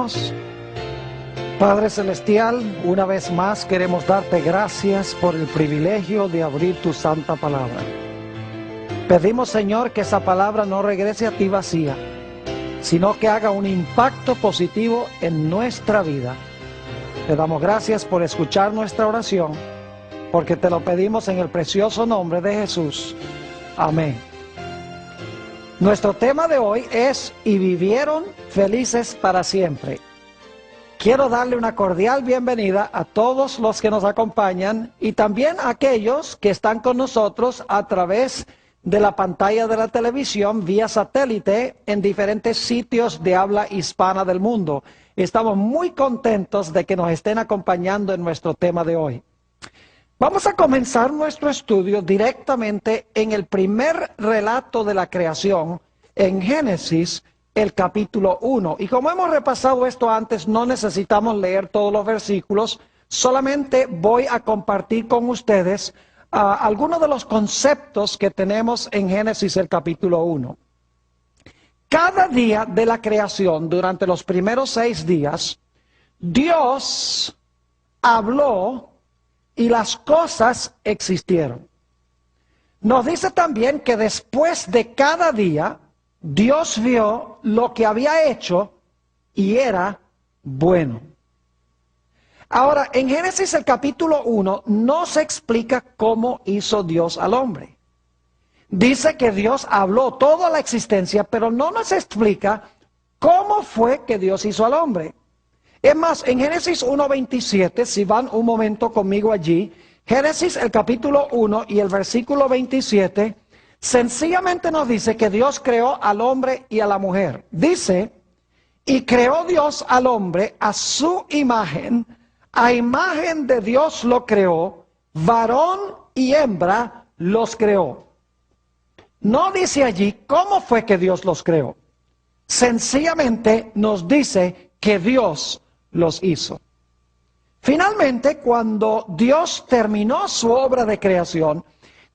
Oremos. Padre Celestial, una vez más queremos darte gracias por el privilegio de abrir tu santa palabra. Pedimos, Señor, que esa palabra no regrese a ti vacía, sino que haga un impacto positivo en nuestra vida. Te damos gracias por escuchar nuestra oración, porque te lo pedimos en el precioso nombre de Jesús. Amén. Nuestro tema de hoy es: y vivieron felices para siempre. Quiero darle una cordial bienvenida a todos los que nos acompañan y también a aquellos que están con nosotros a través de la pantalla de la televisión vía satélite en diferentes sitios de habla hispana del mundo. Estamos muy contentos de que nos estén acompañando en nuestro tema de hoy. Vamos a comenzar nuestro estudio directamente en el primer relato de la creación, en Génesis, el capítulo 1. Y como hemos repasado esto antes, no necesitamos leer todos los versículos, solamente voy a compartir con ustedes algunos de los conceptos que tenemos en Génesis, el capítulo 1. Cada día de la creación, durante los primeros 6 días, Dios habló y las cosas existieron. Nos dice también que después de cada día, Dios vio lo que había hecho y era bueno. Ahora, en Génesis el capítulo 1 no se explica cómo hizo Dios al hombre. Dice que Dios habló toda la existencia, pero no nos explica cómo fue que Dios hizo al hombre. Es más, en Génesis 1:27, si van un momento conmigo allí, Génesis el capítulo 1 y el versículo 27, sencillamente nos dice que Dios creó al hombre y a la mujer. Dice, y creó Dios al hombre a su imagen, a imagen de Dios lo creó, varón y hembra los creó. No dice allí cómo fue que Dios los creó. Sencillamente nos dice que Dios los hizo. Finalmente, cuando Dios terminó su obra de creación,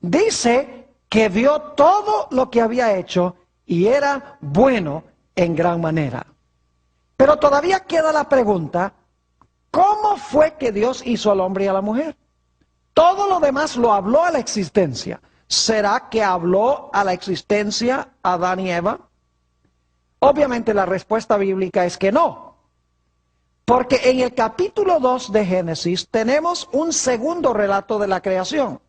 dice que vio todo lo que había hecho y era bueno en gran manera. Pero todavía queda la pregunta: ¿cómo fue que Dios hizo al hombre y a la mujer? Todo lo demás lo habló a la existencia. ¿Será que habló a la existencia Adán y Eva? Obviamente la respuesta bíblica es que no. Porque en el capítulo 2 de Génesis tenemos un segundo relato de la creación.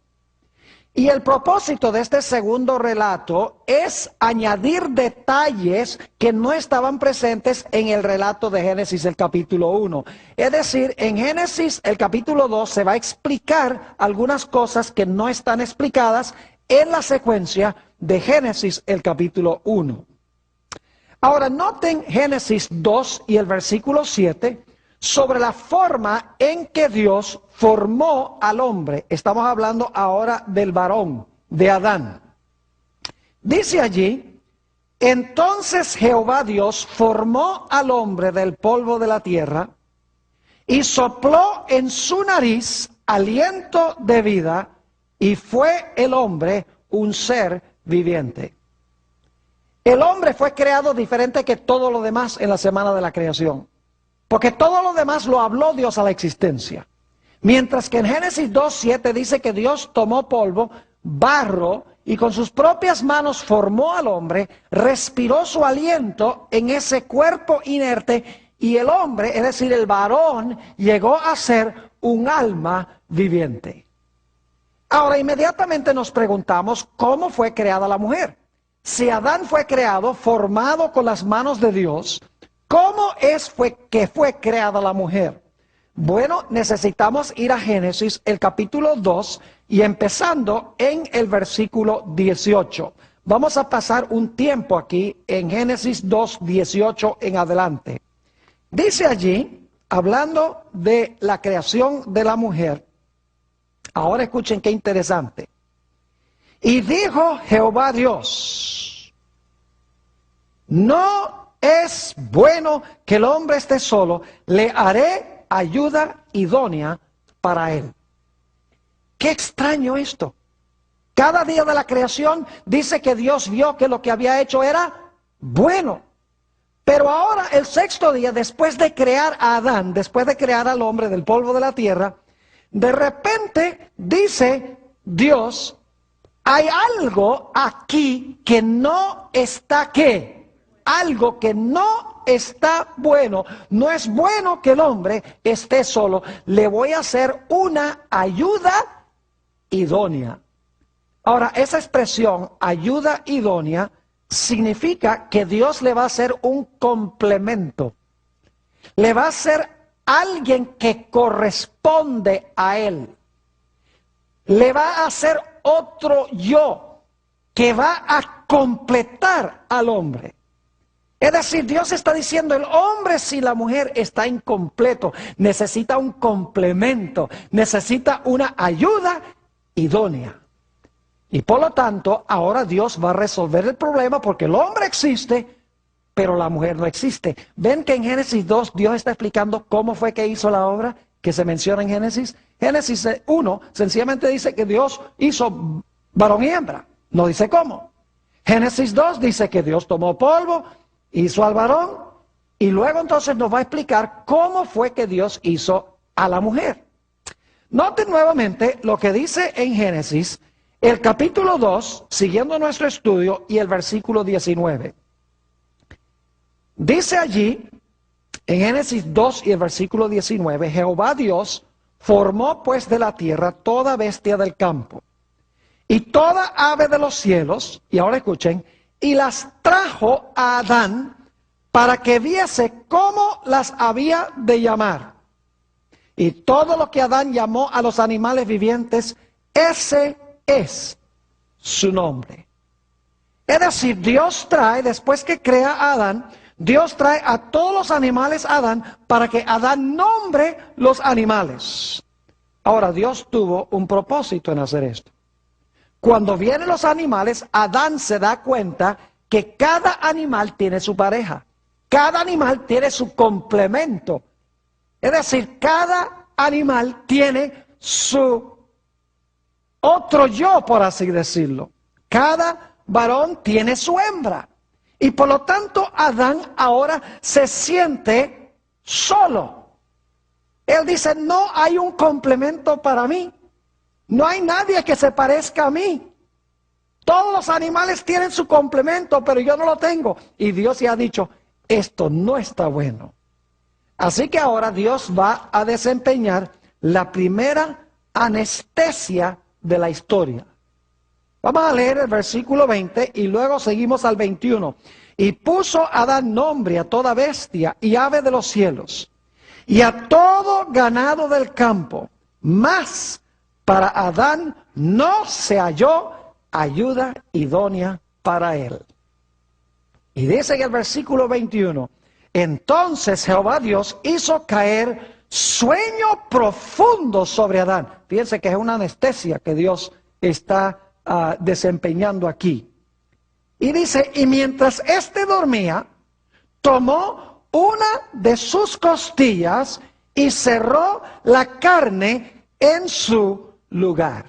Y el propósito de este segundo relato es añadir detalles que no estaban presentes en el relato de Génesis, el capítulo 1. Es decir, en Génesis, el capítulo 2, se va a explicar algunas cosas que no están explicadas en la secuencia de Génesis, el capítulo 1. Ahora, noten Génesis 2 y el versículo 7 sobre la forma en que Dios formó al hombre. Estamos hablando ahora del varón, de Adán. Dice allí: entonces Jehová Dios formó al hombre del polvo de la tierra y sopló en su nariz aliento de vida, y fue el hombre un ser viviente. El hombre fue creado diferente que todo lo demás en la semana de la creación, porque todo lo demás lo habló Dios a la existencia. Mientras que en Génesis 2:7 dice que Dios tomó polvo, barro, y con sus propias manos formó al hombre, respiró su aliento en ese cuerpo inerte, y el hombre, es decir, el varón, llegó a ser un alma viviente. Ahora, inmediatamente nos preguntamos, ¿cómo fue creada la mujer? Si Adán fue creado, formado con las manos de Dios, ¿cómo fue que fue creada la mujer? Bueno, necesitamos ir a Génesis, el capítulo 2, y empezando en el versículo 18. Vamos a pasar un tiempo aquí en Génesis 2, 18 en adelante. Dice allí, hablando de la creación de la mujer, ahora escuchen qué interesante. Y dijo Jehová Dios: no es bueno que el hombre esté solo, le haré ayuda idónea para él. Qué extraño esto. Cada día de la creación dice que Dios vio que lo que había hecho era bueno. Pero ahora el sexto día, después de crear a Adán, después de crear al hombre del polvo de la tierra, de repente dice Dios, hay algo aquí que no está ¿qué? Algo que no está bueno. No es bueno que el hombre esté solo. Le voy a hacer una ayuda idónea. Ahora, esa expresión, ayuda idónea, significa que Dios le va a hacer un complemento. Le va a hacer alguien que corresponde a él. Le va a hacer otro yo que va a completar al hombre. Es decir, Dios está diciendo, el hombre sin la mujer está incompleto, necesita un complemento, necesita una ayuda idónea. Y por lo tanto, ahora Dios va a resolver el problema porque el hombre existe, pero la mujer no existe. ¿Ven que en Génesis 2 Dios está explicando cómo fue que hizo la obra que se menciona en Génesis? Génesis 1 sencillamente dice que Dios hizo varón y hembra, no dice cómo. Génesis 2 dice que Dios tomó polvo, hizo al varón, y luego entonces nos va a explicar cómo fue que Dios hizo a la mujer. Noten nuevamente lo que dice en Génesis, el capítulo 2, siguiendo nuestro estudio, y el versículo 19. Dice allí, en Génesis 2 y el versículo 19, Jehová Dios formó pues de la tierra toda bestia del campo y toda ave de los cielos, y ahora escuchen, y las trajo a Adán para que viese cómo las había de llamar. Y todo lo que Adán llamó a los animales vivientes, ese es su nombre. Es decir, Dios trae, después que crea a Adán, Dios trae a todos los animales a Adán para que Adán nombre los animales. Ahora, Dios tuvo un propósito en hacer esto. Cuando vienen los animales, Adán se da cuenta que cada animal tiene su pareja. Cada animal tiene su complemento. Es decir, cada animal tiene su otro yo, por así decirlo. Cada varón tiene su hembra. Y por lo tanto, Adán ahora se siente solo. Él dice, no hay un complemento para mí. No hay nadie que se parezca a mí. Todos los animales tienen su complemento, pero yo no lo tengo. Y Dios ya ha dicho, esto no está bueno. Así que ahora Dios va a desempeñar la primera anestesia de la historia. Vamos a leer el versículo 20 y luego seguimos al 21. Y puso Adán nombre a toda bestia y ave de los cielos, y a todo ganado del campo, mas para Adán no se halló ayuda idónea para él. Y dice en el versículo 21, entonces Jehová Dios hizo caer sueño profundo sobre Adán. Fíjense que es una anestesia que Dios está desempeñando aquí. Y dice, y mientras éste dormía, tomó una de sus costillas y cerró la carne en su lugar.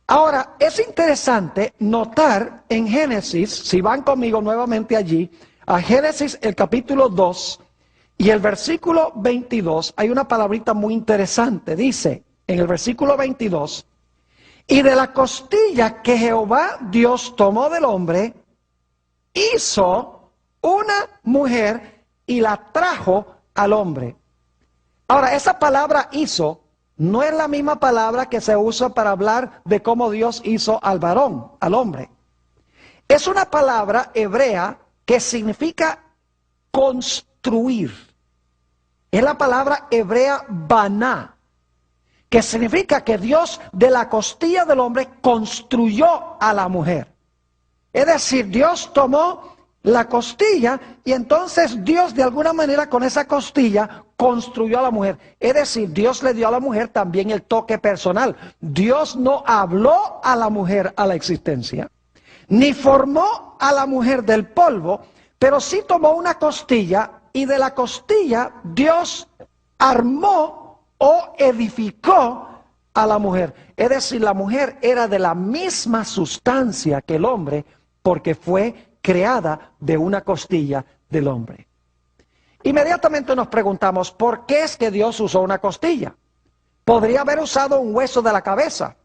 Ahora, es interesante notar en Génesis, si van conmigo nuevamente allí, a Génesis el capítulo 2 y el versículo 22, hay una palabrita muy interesante. Dice en el versículo 22, y de la costilla que Jehová Dios tomó del hombre, hizo una mujer y la trajo al hombre. Ahora, esa palabra hizo no es la misma palabra que se usa para hablar de cómo Dios hizo al varón, al hombre. Es una palabra hebrea que significa construir. Es la palabra hebrea baná, que significa que Dios de la costilla del hombre construyó a la mujer. Es decir, Dios tomó la costilla y entonces Dios de alguna manera con esa costilla construyó a la mujer. Es decir, Dios le dio a la mujer también el toque personal. Dios no habló a la mujer a la existencia, ni formó a la mujer del polvo, pero sí tomó una costilla y de la costilla Dios armó o edificó a la mujer. Es decir, la mujer era de la misma sustancia que el hombre porque fue creada de una costilla del hombre. Inmediatamente nos preguntamos, ¿por qué es que Dios usó una costilla? Podría haber usado un hueso de la cabeza,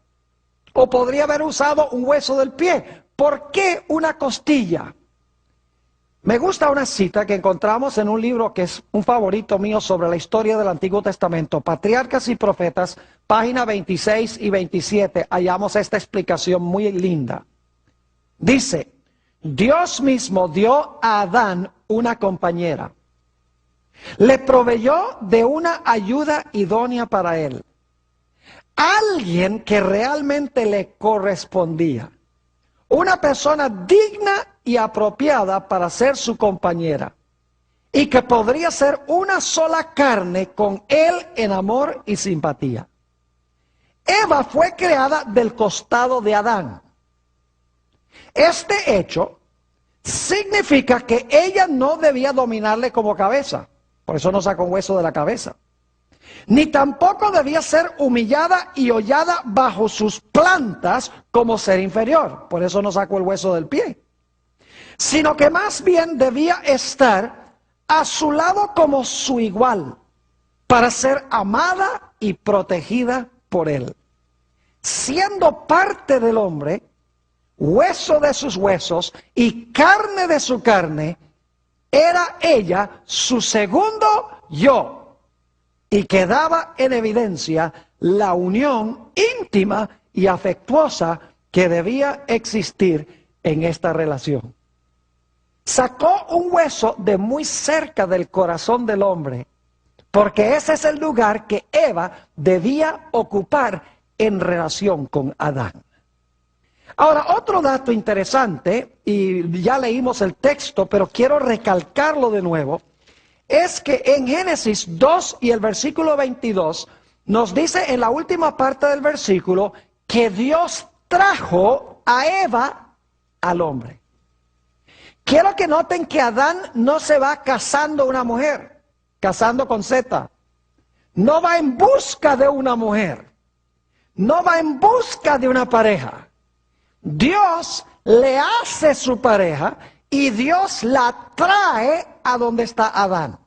o podría haber usado un hueso del pie. ¿Por qué una costilla? Me gusta una cita que encontramos en un libro que es un favorito mío sobre la historia del Antiguo Testamento, Patriarcas y Profetas, página 26 y 27, hallamos esta explicación muy linda. Dice, Dios mismo dio a Adán una compañera. Le proveyó de una ayuda idónea para él. Alguien que realmente le correspondía. Una persona digna y apropiada para ser su compañera. Y que podría ser una sola carne con él en amor y simpatía. Eva fue creada del costado de Adán. Este hecho significa que ella no debía dominarle como cabeza. Por eso no sacó un hueso de la cabeza. Ni tampoco debía ser humillada y hollada bajo sus plantas como ser inferior. Por eso no sacó el hueso del pie. Sino que más bien debía estar a su lado como su igual, para ser amada y protegida por él. Siendo parte del hombre, hueso de sus huesos y carne de su carne, era ella su segundo yo. Y quedaba en evidencia la unión íntima y afectuosa que debía existir en esta relación. Sacó un hueso de muy cerca del corazón del hombre, porque ese es el lugar que Eva debía ocupar en relación con Adán. Ahora, otro dato interesante, y ya leímos el texto, pero quiero recalcarlo de nuevo, es que en Génesis 2 y el versículo 22 nos dice en la última parte del versículo que Dios trajo a Eva al hombre. Quiero que noten que Adán no se va casando una mujer, casando con Z. No va en busca de una mujer. No va en busca de una pareja. Dios le hace su pareja y Dios la trae a donde está Adán.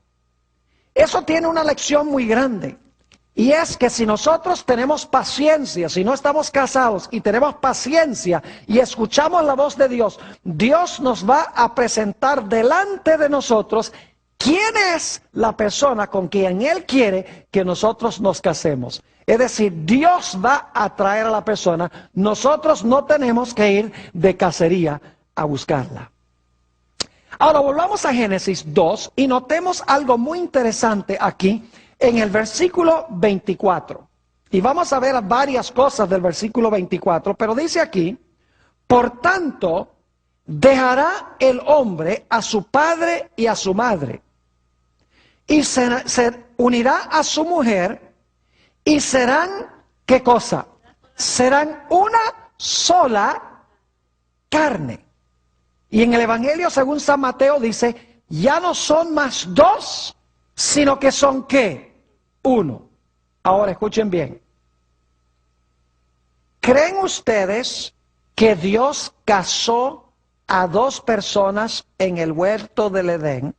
Eso tiene una lección muy grande. Y es que si nosotros tenemos paciencia, si no estamos casados y tenemos paciencia y escuchamos la voz de Dios, Dios nos va a presentar delante de nosotros quién es la persona con quien Él quiere que nosotros nos casemos. Es decir, Dios va a traer a la persona, nosotros no tenemos que ir de cacería a buscarla. Ahora volvamos a Génesis 2 y notemos algo muy interesante aquí en el versículo 24. Y vamos a ver varias cosas del versículo 24, pero dice aquí, por tanto, dejará el hombre a su padre y a su madre, y se unirá a su mujer, y serán, ¿qué cosa? Serán una sola carne. Y en el Evangelio, según San Mateo, dice, ya no son más dos, sino que son ¿qué? Uno. Ahora escuchen bien. ¿Creen ustedes que Dios casó a dos personas en el huerto del Edén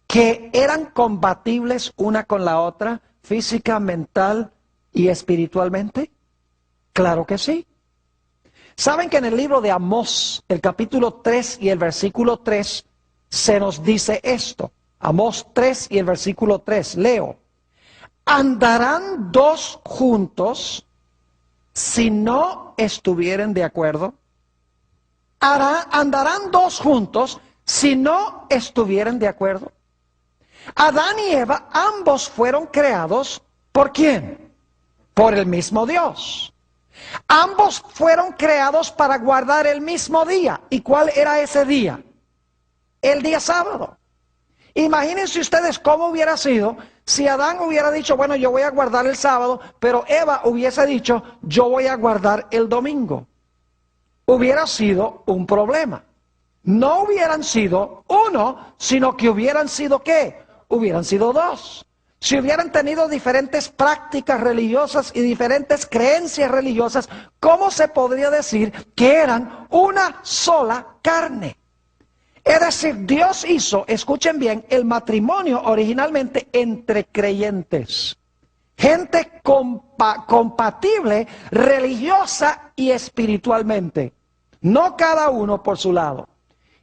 que eran compatibles una con la otra, física, mental y espiritualmente? Claro que sí. ¿Saben que en el libro de Amós, el capítulo 3 y el versículo 3, se nos dice esto? Amós 3 y el versículo 3, leo. ¿Andarán dos juntos si no estuvieren de acuerdo? ¿Andarán dos juntos si no estuvieran de acuerdo? Adán y Eva, ambos fueron creados, ¿por quién? Por el mismo Dios. Ambos fueron creados para guardar el mismo día. ¿Y cuál era ese día? El día sábado. Imagínense ustedes cómo hubiera sido si Adán hubiera dicho, bueno, yo voy a guardar el sábado, pero Eva hubiese dicho, yo voy a guardar el domingo. Hubiera sido un problema. No hubieran sido uno, sino que hubieran sido ¿qué? Hubieran sido dos. Si hubieran tenido diferentes prácticas religiosas y diferentes creencias religiosas, ¿cómo se podría decir que eran una sola carne? Es decir, Dios hizo, escuchen bien, el matrimonio originalmente entre creyentes. Gente compatible religiosa y espiritualmente. No cada uno por su lado.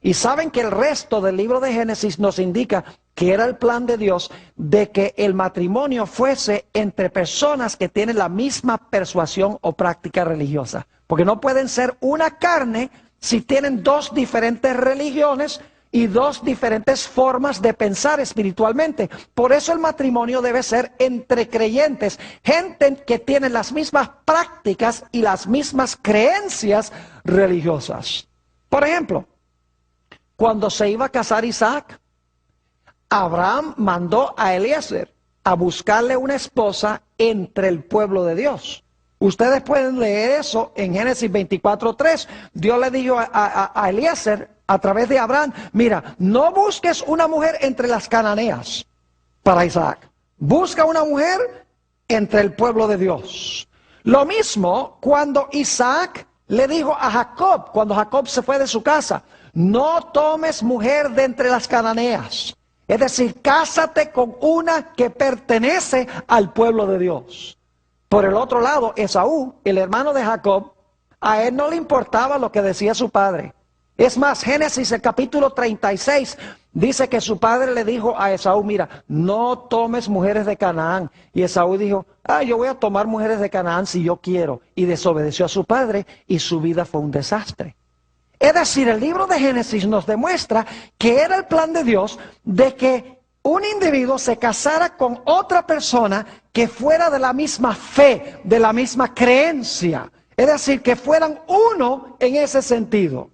Y saben que el resto del libro de Génesis nos indica que era el plan de Dios de que el matrimonio fuese entre personas que tienen la misma persuasión o práctica religiosa. Porque no pueden ser una carne si tienen dos diferentes religiones y dos diferentes formas de pensar espiritualmente. Por eso el matrimonio debe ser entre creyentes, gente que tiene las mismas prácticas y las mismas creencias religiosas. Por ejemplo, cuando se iba a casar Isaac, Abraham mandó a Eliezer a buscarle una esposa entre el pueblo de Dios. Ustedes pueden leer eso en Génesis 24:3. Dios le dijo a Eliezer a través de Abraham, mira, no busques una mujer entre las cananeas para Isaac. Busca una mujer entre el pueblo de Dios. Lo mismo cuando Isaac le dijo a Jacob, cuando Jacob se fue de su casa, no tomes mujer de entre las cananeas. Es decir, cásate con una que pertenece al pueblo de Dios. Por el otro lado, Esaú, el hermano de Jacob, a él no le importaba lo que decía su padre. Es más, Génesis el capítulo 36 dice que su padre le dijo a Esaú, mira, no tomes mujeres de Canaán. Y Esaú dijo, yo voy a tomar mujeres de Canaán si yo quiero. Y desobedeció a su padre y su vida fue un desastre. Es decir, el libro de Génesis nos demuestra que era el plan de Dios de que un individuo se casara con otra persona que fuera de la misma fe, de la misma creencia. Es decir, que fueran uno en ese sentido.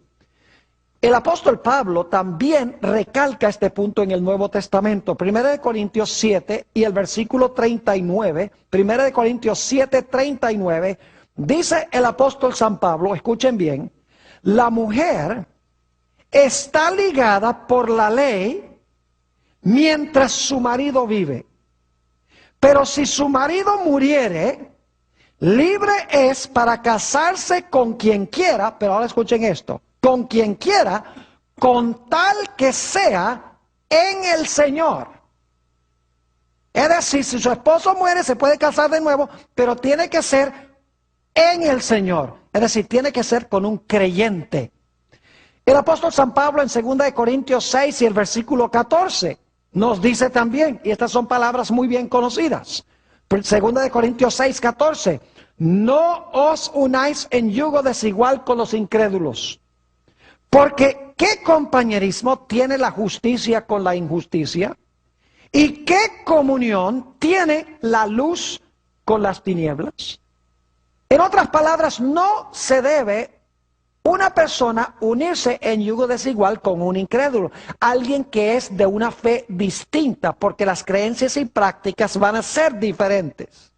El apóstol Pablo también recalca este punto en el Nuevo Testamento. 1 Corintios 7 y el versículo 39. 1 Corintios 7, 39. Dice el apóstol San Pablo, escuchen bien. La mujer está ligada por la ley mientras su marido vive. Pero si su marido muriere, libre es para casarse con quien quiera, pero ahora escuchen esto, con quien quiera, con tal que sea en el Señor. Es decir, si su esposo muere, se puede casar de nuevo, pero tiene que ser en el Señor. Es decir, tiene que ser con un creyente. El apóstol San Pablo en 2 Corintios 6 y el versículo 14 nos dice también, y estas son palabras muy bien conocidas, 2 Corintios 6, 14, no os unáis en yugo desigual con los incrédulos, porque ¿qué compañerismo tiene la justicia con la injusticia? ¿Y qué comunión tiene la luz con las tinieblas? En otras palabras, no se debe una persona unirse en yugo desigual con un incrédulo, alguien que es de una fe distinta, porque las creencias y prácticas van a ser diferentes.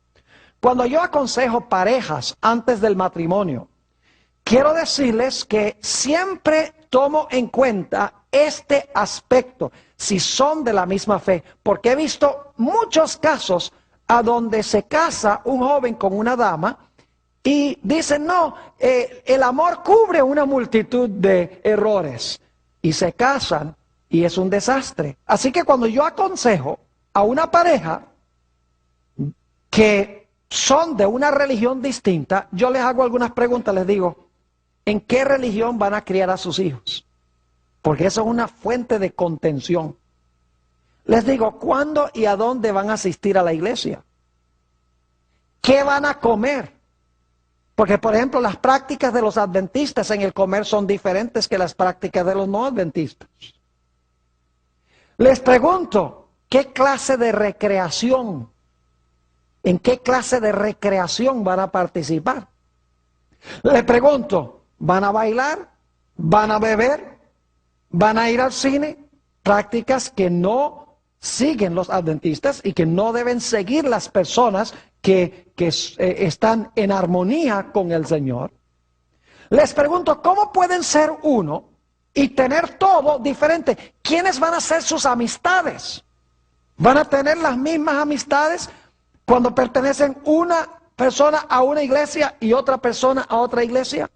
Cuando yo aconsejo parejas antes del matrimonio, quiero decirles que siempre tomo en cuenta este aspecto, si son de la misma fe, porque he visto muchos casos a donde se casa un joven con una dama, y dicen, no, el amor cubre una multitud de errores. Y se casan y es un desastre. Así que cuando yo aconsejo a una pareja que son de una religión distinta, yo les hago algunas preguntas, les digo, ¿en qué religión van a criar a sus hijos? Porque eso es una fuente de contención. Les digo, ¿cuándo y a dónde van a asistir a la iglesia? ¿Qué van a comer? Porque, por ejemplo, las prácticas de los adventistas en el comer son diferentes que las prácticas de los no adventistas. Les pregunto, ¿qué clase de recreación? ¿En qué clase de recreación van a participar? Les pregunto, ¿van a bailar? ¿Van a beber? ¿Van a ir al cine? Prácticas que no siguen los adventistas y que no deben seguir las personas que están en armonía con el Señor. Les pregunto, ¿cómo pueden ser uno y tener todo diferente? ¿Quiénes van a ser sus amistades? ¿Van a tener las mismas amistades cuando pertenecen una persona a una iglesia y otra persona a otra iglesia?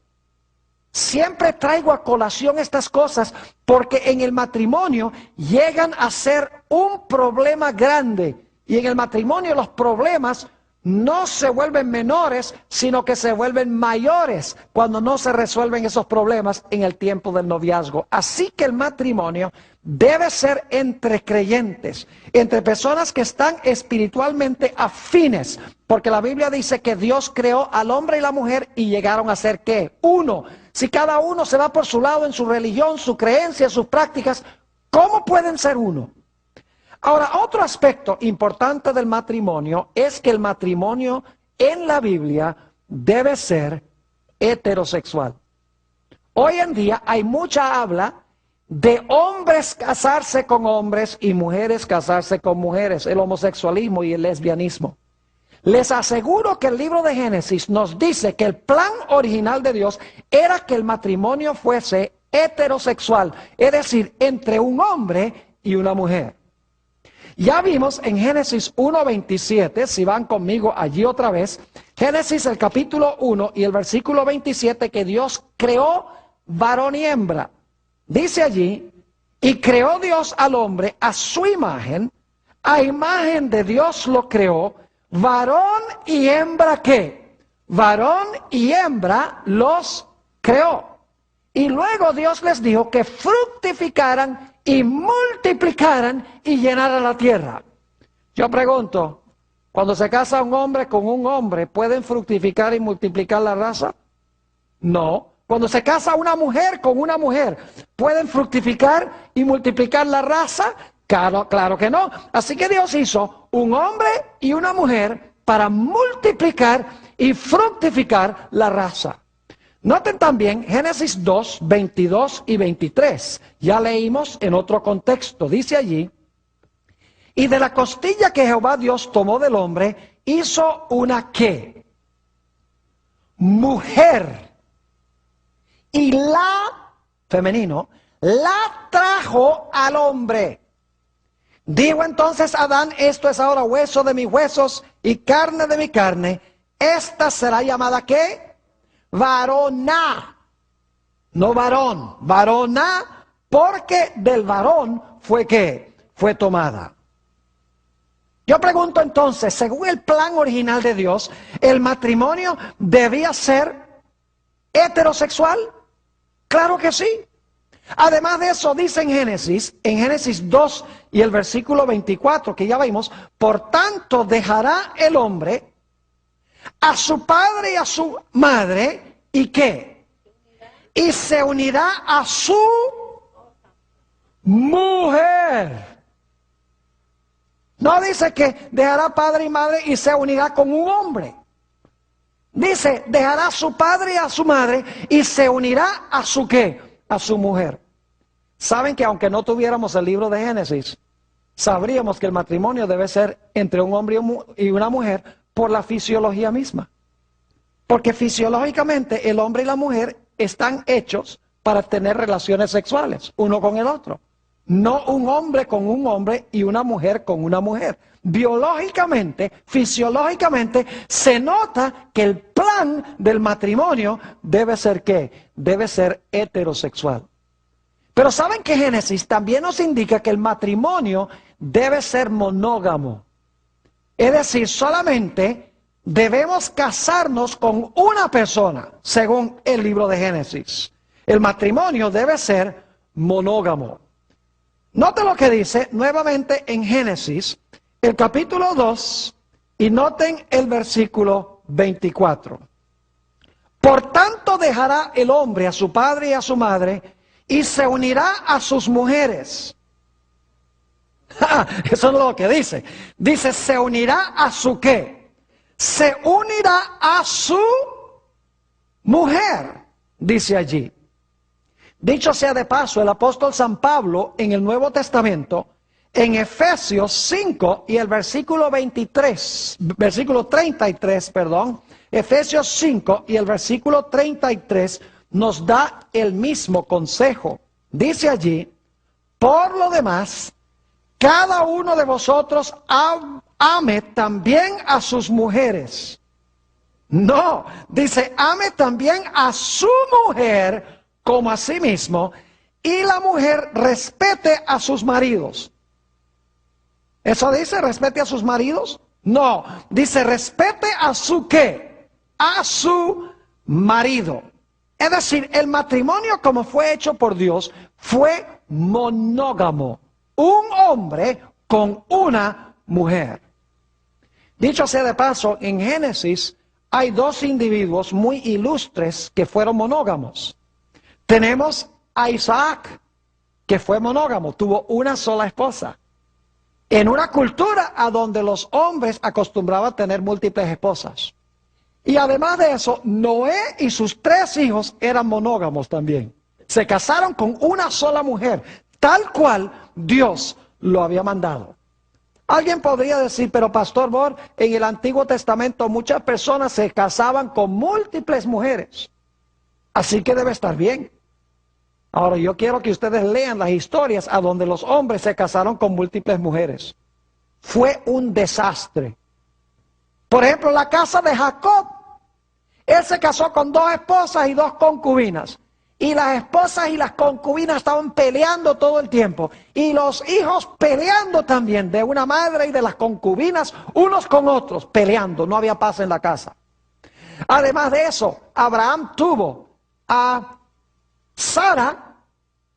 Siempre traigo a colación estas cosas porque en el matrimonio llegan a ser un problema grande. Y en el matrimonio los problemas no se vuelven menores, sino que se vuelven mayores cuando no se resuelven esos problemas en el tiempo del noviazgo. Así que el matrimonio debe ser entre creyentes, entre personas que están espiritualmente afines, porque la Biblia dice que Dios creó al hombre y la mujer y llegaron a ser ¿qué? Uno. Si cada uno se va por su lado en su religión, su creencia, sus prácticas, ¿cómo pueden ser uno? Ahora, otro aspecto importante del matrimonio es que el matrimonio en la Biblia debe ser heterosexual. Hoy en día hay mucha habla de hombres casarse con hombres y mujeres casarse con mujeres, el homosexualismo y el lesbianismo. Les aseguro que el libro de Génesis nos dice que el plan original de Dios era que el matrimonio fuese heterosexual, es decir, entre un hombre y una mujer. Ya vimos en Génesis 1:27, si van conmigo allí otra vez, Génesis el capítulo 1 y el versículo 27, que Dios creó varón y hembra. Dice allí, y creó Dios al hombre a su imagen, a imagen de Dios lo creó, varón y hembra ¿qué? Varón y hembra los creó. Y luego Dios les dijo que fructificaran y multiplicaran y llenaran la tierra. Yo pregunto, cuando se casa un hombre con un hombre, ¿pueden fructificar y multiplicar la raza? No. Cuando se casa una mujer con una mujer, ¿pueden fructificar y multiplicar la raza? Claro que no. Así que Dios hizo un hombre y una mujer para multiplicar y fructificar la raza. Noten también Génesis 2, 22 y 23. Ya leímos en otro contexto. Dice allí, y de la costilla que Jehová Dios tomó del hombre, hizo una ¿qué? Mujer. Y la, femenino, la trajo al hombre. Dijo entonces Adán, esto es ahora hueso de mis huesos y carne de mi carne. Esta será llamada ¿qué? Varona, no varón, varona, porque del varón fue ¿qué? Fue tomada. Yo pregunto entonces, según el plan original de Dios, ¿el matrimonio debía ser heterosexual? Claro que sí. Además de eso, dice en Génesis 2 y el versículo 24, que ya vimos, por tanto dejará el hombre a su padre y a su madre, ¿y qué? Y se unirá a su mujer. No dice que dejará padre y madre y se unirá con un hombre. Dice, dejará a su padre y a su madre y se unirá a su ¿qué? A su mujer. Saben que aunque no tuviéramos el libro de Génesis, sabríamos que el matrimonio debe ser entre un hombre y una mujer por la fisiología misma. Porque fisiológicamente el hombre y la mujer están hechos para tener relaciones sexuales, uno con el otro. No un hombre con un hombre y una mujer con una mujer. Biológicamente, fisiológicamente, se nota que el plan del matrimonio debe ser ¿qué? Debe ser heterosexual. Pero ¿saben que Génesis también nos indica que el matrimonio debe ser monógamo? Es decir, solamente debemos casarnos con una persona, según el libro de Génesis. El matrimonio debe ser monógamo. Noten lo que dice nuevamente en Génesis, el capítulo 2, y noten el versículo 24. Por tanto dejará el hombre a su padre y a su madre, y se unirá a sus mujeres. Eso es lo que dice. Dice, se unirá a su ¿qué? Se unirá a su mujer, dice allí. Dicho sea de paso, el apóstol San Pablo en el Nuevo Testamento, en Efesios 5 y el versículo 33, Efesios 5 y el versículo 33 nos da el mismo consejo. Dice allí, por lo demás, cada uno de vosotros ame también a sus mujeres. No, dice, ame también a su mujer como a sí mismo, y la mujer respete a sus maridos. ¿Eso dice respete a sus maridos? No, dice respete a su ¿qué? A su marido. Es decir, el matrimonio como fue hecho por Dios fue monógamo. Un hombre con una mujer. Dicho sea de paso, en Génesis hay dos individuos muy ilustres que fueron monógamos. Tenemos a Isaac, que fue monógamo, tuvo una sola esposa. En una cultura a donde los hombres acostumbraban a tener múltiples esposas. Y además de eso, Noé y sus 3 hijos eran monógamos también. Se casaron con una sola mujer, tal cual Dios lo había mandado. Alguien podría decir, pero Pastor Bor, en el Antiguo Testamento muchas personas se casaban con múltiples mujeres. Así que debe estar bien. Ahora yo quiero que ustedes lean las historias a donde los hombres se casaron con múltiples mujeres. Fue un desastre. Por ejemplo, la casa de Jacob. Él se casó con 2 esposas y 2 concubinas. Y las esposas y las concubinas estaban peleando todo el tiempo. Y los hijos peleando también, de una madre y de las concubinas, unos con otros, peleando. No había paz en la casa. Además de eso, Abraham tuvo a Sara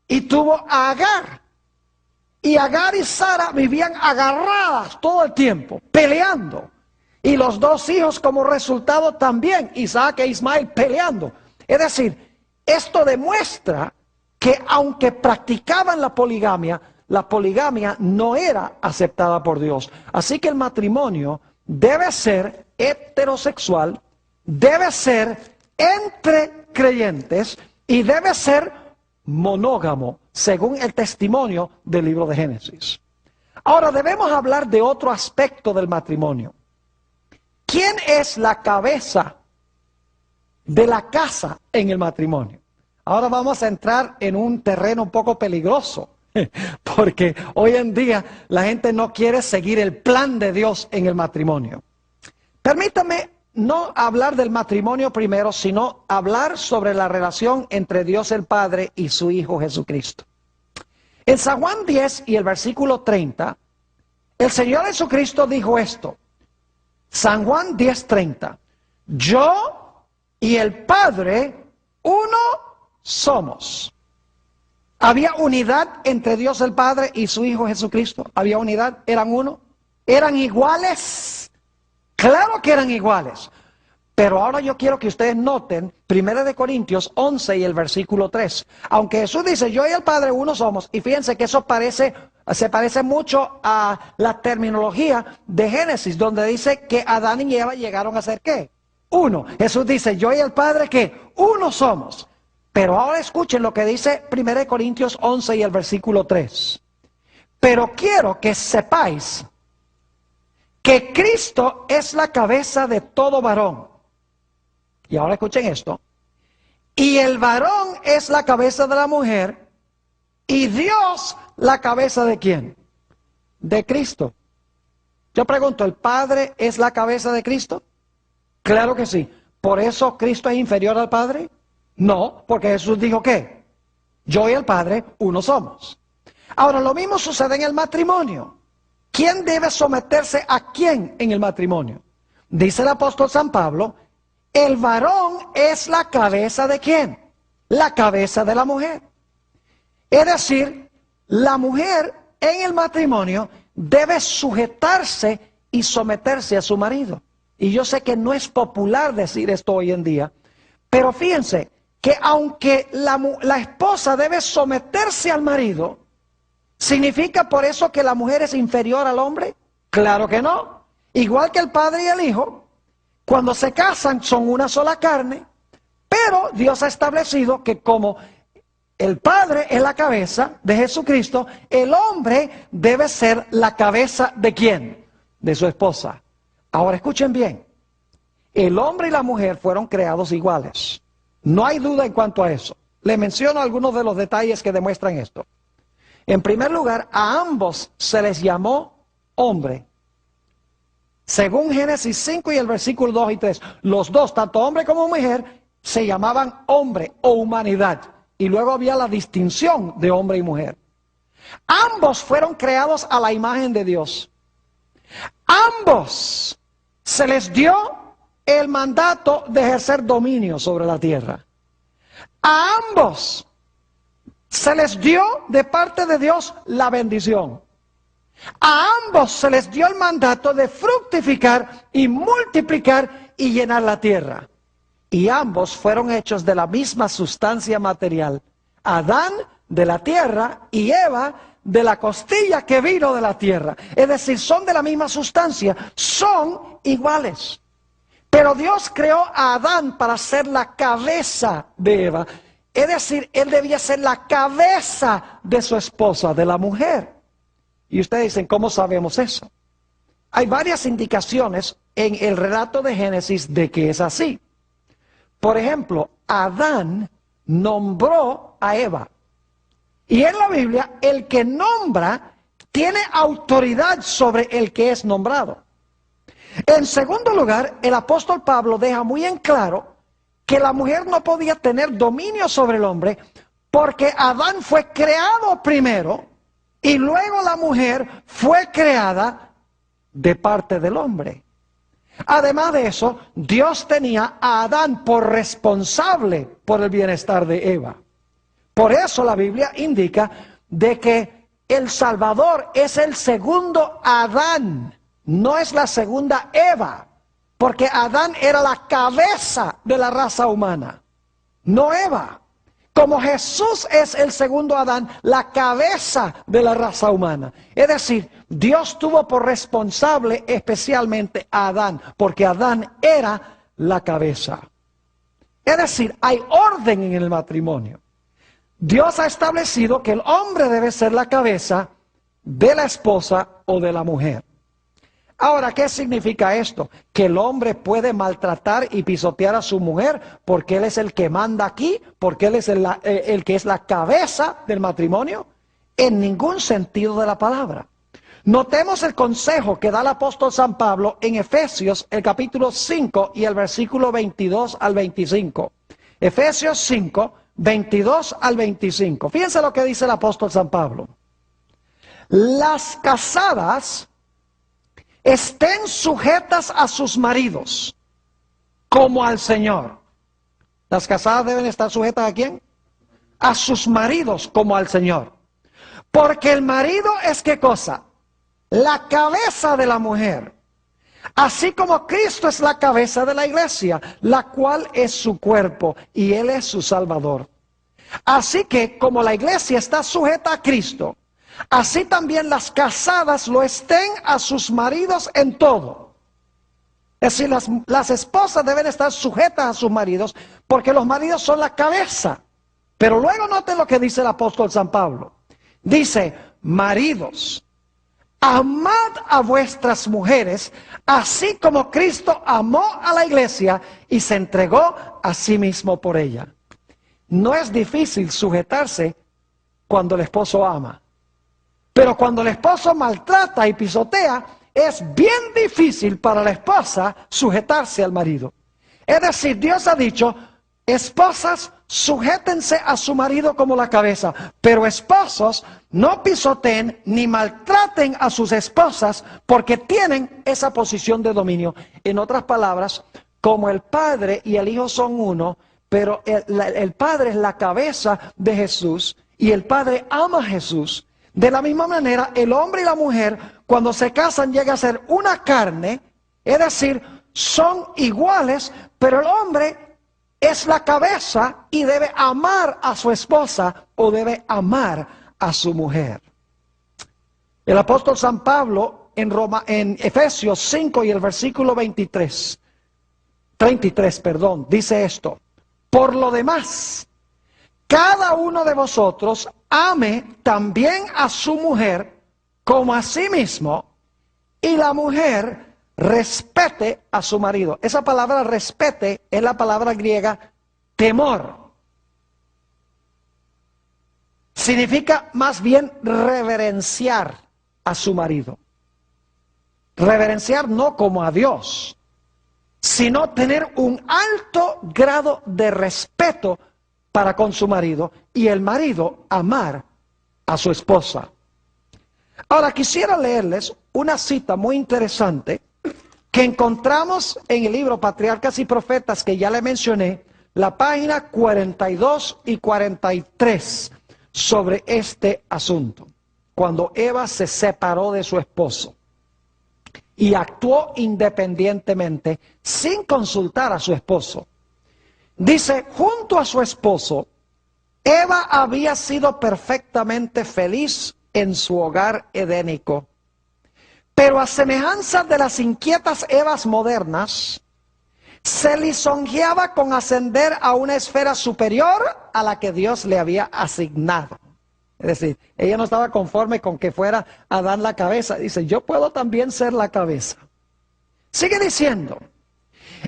y tuvo a Agar. Y Agar y Sara vivían agarradas todo el tiempo, peleando. Y los 2 hijos como resultado también, Isaac e Ismael, peleando. Es decir, esto demuestra que aunque practicaban la poligamia no era aceptada por Dios. Así que el matrimonio debe ser heterosexual, debe ser entre creyentes y debe ser monógamo, según el testimonio del libro de Génesis. Ahora debemos hablar de otro aspecto del matrimonio. ¿Quién es la cabeza de la casa en el matrimonio? Ahora vamos a entrar en un terreno un poco peligroso, porque hoy en día la gente no quiere seguir el plan de Dios en el matrimonio. Permítame no hablar del matrimonio primero, sino hablar sobre la relación entre Dios el Padre y su Hijo Jesucristo. En San Juan 10 y el versículo 30, el Señor Jesucristo dijo esto. San Juan 10:30. Yo y el Padre, uno somos. ¿Había unidad entre Dios el Padre y su Hijo Jesucristo? ¿Había unidad? ¿Eran uno? ¿Eran iguales? Claro que eran iguales. Pero ahora yo quiero que ustedes noten 1 Corintios 11 y el versículo 3. Aunque Jesús dice, yo y el Padre uno somos, y fíjense que eso se parece mucho a la terminología de Génesis, donde dice que Adán y Eva llegaron a ser ¿qué? Uno. Jesús dice, yo y el Padre ¿qué? Uno somos. Pero ahora escuchen lo que dice 1 Corintios 11 y el versículo 3. Pero quiero que sepáis que Cristo es la cabeza de todo varón. Y ahora escuchen esto. Y el varón es la cabeza de la mujer. Y Dios la cabeza de ¿quién? De Cristo. Yo pregunto, ¿el Padre es la cabeza de Cristo? Claro que sí. ¿Por eso Cristo es inferior al Padre? No, porque Jesús dijo ¿qué? Yo y el Padre uno somos. Ahora, lo mismo sucede en el matrimonio. ¿Quién debe someterse a quién en el matrimonio? Dice el apóstol San Pablo, el varón es la cabeza de ¿quién? La cabeza de la mujer. Es decir, la mujer en el matrimonio debe sujetarse y someterse a su marido. Y yo sé que no es popular decir esto hoy en día, pero fíjense que aunque la esposa debe someterse al marido, ¿significa por eso que la mujer es inferior al hombre? Claro que no. Igual que el padre y el hijo, cuando se casan son una sola carne, pero Dios ha establecido que como el Padre es la cabeza de Jesucristo, el hombre debe ser la cabeza ¿de quién? De su esposa. Ahora escuchen bien, el hombre y la mujer fueron creados iguales. No hay duda en cuanto a eso. Les menciono algunos de los detalles que demuestran esto. En primer lugar, a ambos se les llamó hombre. Según Génesis 5 y el versículo 2 y 3, los dos, tanto hombre como mujer, se llamaban hombre o humanidad. Y luego había la distinción de hombre y mujer. Ambos fueron creados a la imagen de Dios. Ambos se les dio el mandato de ejercer dominio sobre la tierra. A ambos se les dio de parte de Dios la bendición. A ambos se les dio el mandato de fructificar y multiplicar y llenar la tierra. Y ambos fueron hechos de la misma sustancia material. Adán de la tierra y Eva de la costilla que vino de la tierra. Es decir, son de la misma sustancia, son iguales. Pero Dios creó a Adán para ser la cabeza de Eva. Es decir, él debía ser la cabeza de su esposa, de la mujer. Y ustedes dicen, ¿cómo sabemos eso? Hay varias indicaciones en el relato de Génesis de que es así. Por ejemplo, Adán nombró a Eva. Y en la Biblia, el que nombra tiene autoridad sobre el que es nombrado. En segundo lugar, el apóstol Pablo deja muy en claro que la mujer no podía tener dominio sobre el hombre porque Adán fue creado primero y luego la mujer fue creada de parte del hombre. Además de eso, Dios tenía a Adán por responsable por el bienestar de Eva. Por eso la Biblia indica de que el Salvador es el segundo Adán, no es la segunda Eva, porque Adán era la cabeza de la raza humana, no Eva. Como Jesús es el segundo Adán, la cabeza de la raza humana. Es decir, Dios tuvo por responsable especialmente a Adán, porque Adán era la cabeza. Es decir, hay orden en el matrimonio. Dios ha establecido que el hombre debe ser la cabeza de la esposa o de la mujer. Ahora, ¿qué significa esto? Que el hombre puede maltratar y pisotear a su mujer porque él es el que manda aquí, porque él es el que es la cabeza del matrimonio. En ningún sentido de la palabra. Notemos el consejo que da el apóstol San Pablo en Efesios, el capítulo 5 y el versículo 22 al 25. Efesios 5, 22 al 25. Fíjense lo que dice el apóstol San Pablo. Las casadas estén sujetas a sus maridos, como al Señor. Las casadas deben estar sujetas ¿a quién? A sus maridos, como al Señor. Porque el marido es ¿qué cosa? La cabeza de la mujer. Así como Cristo es la cabeza de la iglesia, la cual es su cuerpo, y Él es su Salvador. Así que, como la iglesia está sujeta a Cristo, así también las casadas lo estén a sus maridos en todo. Es decir, las esposas deben estar sujetas a sus maridos, porque los maridos son la cabeza. Pero luego noten lo que dice el apóstol San Pablo. Dice, maridos, amad a vuestras mujeres, así como Cristo amó a la iglesia y se entregó a sí mismo por ella. No es difícil sujetarse cuando el esposo ama. Pero cuando el esposo maltrata y pisotea, es bien difícil para la esposa sujetarse al marido. Es decir, Dios ha dicho, esposas, sujétense a su marido como la cabeza, pero esposos, no pisoteen ni maltraten a sus esposas porque tienen esa posición de dominio. En otras palabras, como el Padre y el Hijo son uno, pero el Padre es la cabeza de Jesús y el Padre ama a Jesús. De la misma manera, el hombre y la mujer, cuando se casan, llega a ser una carne, es decir, son iguales, pero el hombre es la cabeza y debe amar a su esposa o debe amar a su mujer. El apóstol San Pablo en Efesios 5 y el versículo 33, dice esto: por lo demás, cada uno de vosotros ame también a su mujer como a sí mismo, y la mujer respete a su marido. Esa palabra respete es la palabra griega temor. Significa más bien reverenciar a su marido. Reverenciar no como a Dios, sino tener un alto grado de respeto para con su marido y el marido amar a su esposa. Ahora quisiera leerles una cita muy interesante que encontramos en el libro Patriarcas y Profetas, que ya le mencioné, la página 42 y 43, sobre este asunto. Cuando Eva se separó de su esposo y actuó independientemente, sin consultar a su esposo. Dice, junto a su esposo, Eva había sido perfectamente feliz en su hogar edénico. Pero a semejanza de las inquietas Evas modernas, se lisonjeaba con ascender a una esfera superior a la que Dios le había asignado. Es decir, ella no estaba conforme con que fuera Adán la cabeza. Dice, yo puedo también ser la cabeza. Sigue diciendo,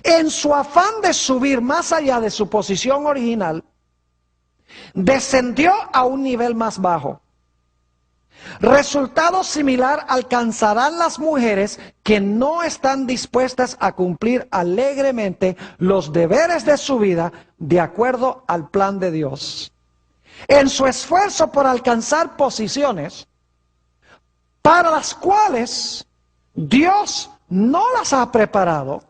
en su afán de subir más allá de su posición original, descendió a un nivel más bajo. Resultado similar alcanzarán las mujeres que no están dispuestas a cumplir alegremente los deberes de su vida de acuerdo al plan de Dios. En su esfuerzo por alcanzar posiciones para las cuales Dios no las ha preparado,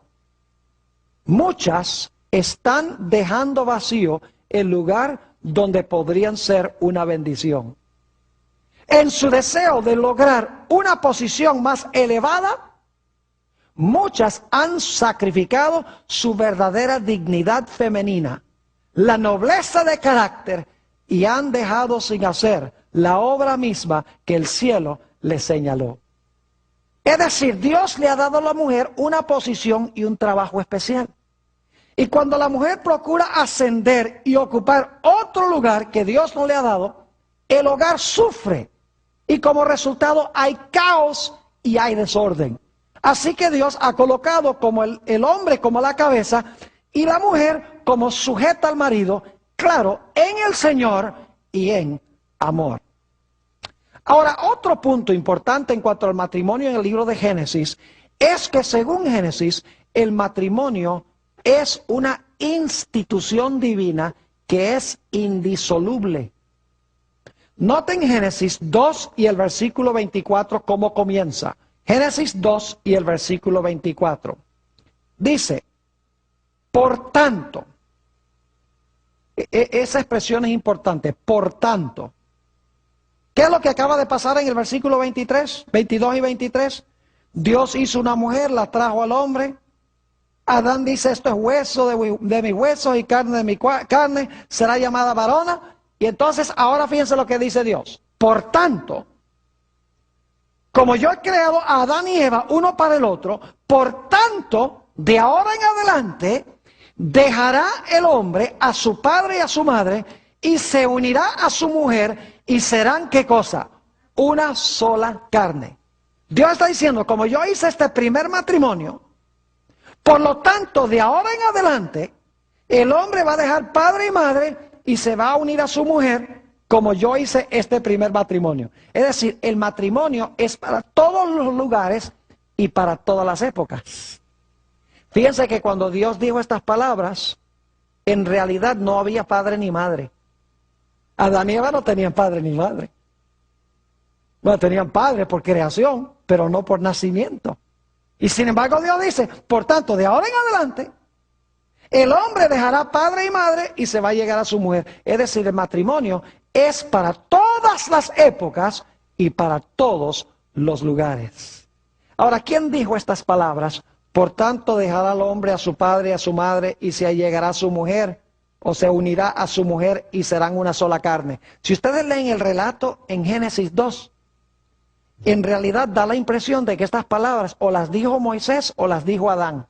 muchas están dejando vacío el lugar donde podrían ser una bendición. En su deseo de lograr una posición más elevada, muchas han sacrificado su verdadera dignidad femenina, la nobleza de carácter, y han dejado sin hacer la obra misma que el cielo les señaló. Es decir, Dios le ha dado a la mujer una posición y un trabajo especial. Y cuando la mujer procura ascender y ocupar otro lugar que Dios no le ha dado, el hogar sufre. Y como resultado hay caos y hay desorden. Así que Dios ha colocado como el hombre como la cabeza y la mujer como sujeta al marido, claro, en el Señor y en amor. Ahora, otro punto importante en cuanto al matrimonio en el libro de Génesis es que según Génesis, el matrimonio es una institución divina que es indisoluble. Noten Génesis 2 y el versículo 24 cómo comienza. Génesis 2 y el versículo 24. Dice, por tanto, esa expresión es importante, por tanto. ¿Qué es lo que acaba de pasar en el versículo 23, 22 y 23? Dios hizo una mujer, la trajo al hombre. Adán dice, esto es hueso de mis huesos y carne de mi carne, será llamada varona. Y entonces, ahora fíjense lo que dice Dios. Por tanto, como yo he creado a Adán y Eva uno para el otro, por tanto, de ahora en adelante, dejará el hombre a su padre y a su madre y se unirá a su mujer y serán, ¿qué cosa? Una sola carne. Dios está diciendo, como yo hice este primer matrimonio, por lo tanto, de ahora en adelante, el hombre va a dejar padre y madre y se va a unir a su mujer como yo hice este primer matrimonio. Es decir, el matrimonio es para todos los lugares y para todas las épocas. Fíjense que cuando Dios dijo estas palabras, en realidad no había padre ni madre. Adán y Eva no tenían padre ni madre. Bueno, tenían padre por creación, pero no por nacimiento. Y sin embargo Dios dice, por tanto, de ahora en adelante, el hombre dejará padre y madre y se va a llegar a su mujer. Es decir, el matrimonio es para todas las épocas y para todos los lugares. Ahora, ¿quién dijo estas palabras? Por tanto, dejará al hombre a su padre y a su madre y se allegará a su mujer, o se unirá a su mujer y serán una sola carne. Si ustedes leen el relato en Génesis 2, en realidad da la impresión de que estas palabras o las dijo Moisés o las dijo Adán.